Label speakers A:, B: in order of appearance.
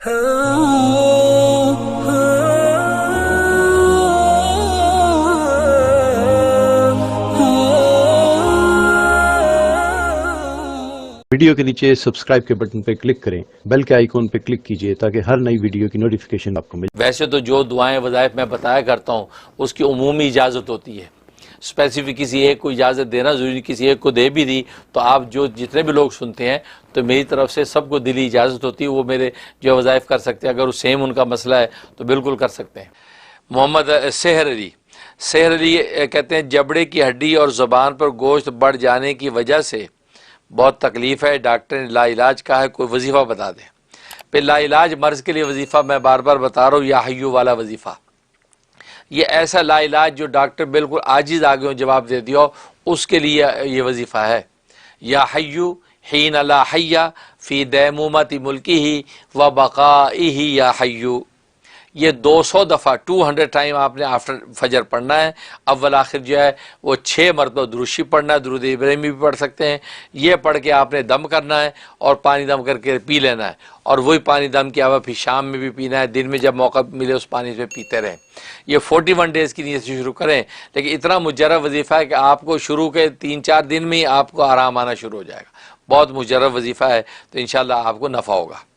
A: Video کے نیچے subscribe کے بٹن پہ کلک کریں، بیل کے آئیکن پہ کلک کیجئے تاکہ ہر نئی ویڈیو کی نوٹیفیکیشن آپ کو ملے۔
B: ویسے تو جو دعائیں وظائف میں بتایا کرتا ہوں اس کی عمومی اجازت ہوتی ہے، اسپیسیفک کسی ایک کو اجازت دینا ضروری نہیں، کسی ایک کو دے بھی دی تو آپ جتنے بھی لوگ سنتے ہیں تو میری طرف سے سب کو دلی اجازت ہوتی ہے، وہ میرے جو وظائف کر سکتے ہیں، اگر وہ سیم ان کا مسئلہ ہے تو بالکل کر سکتے ہیں۔ محمد سحر علی کہتے ہیں جبڑے کی ہڈی اور زبان پر گوشت بڑھ جانے کی وجہ سے بہت تکلیف ہے، ڈاکٹر نے لا علاج کہا ہے، کوئی وظیفہ بتا دیں۔ پھر لا علاج مرض کے لیے وظیفہ میں بار بار بتا رہا ہوں، یا حیو والا وظیفہ، یہ ایسا لا علاج جو ڈاکٹر بالکل عاجز آگے ہوں جواب دے دیا ہو، اس کے لیے یہ وظیفہ ہے۔ یا حیو حین لا حی فی دیمومت ملکی و بقائہ یا حیو، یہ 200 دفعہ 200 ٹائم آپ نے آفٹر فجر پڑھنا ہے۔ اول آخر جو ہے وہ 6 مرتبہ دروشی پڑھنا ہے، درود ابراہیمی بھی پڑھ سکتے ہیں۔ یہ پڑھ کے آپ نے دم کرنا ہے اور پانی دم کر کے پی لینا ہے، اور وہی پانی دم کیا ہوا پھر شام میں بھی پینا ہے، دن میں جب موقع ملے اس پانی سے پیتے رہیں۔ یہ 41 ڈیز کی نیت سے شروع کریں، لیکن اتنا مجرب وظیفہ ہے کہ آپ کو شروع کے 3-4 دن میں ہی آپ کو آرام آنا شروع ہو جائے گا۔ بہت مجرب وظیفہ ہے، تو انشاءاللہ آپ کو نفع ہوگا۔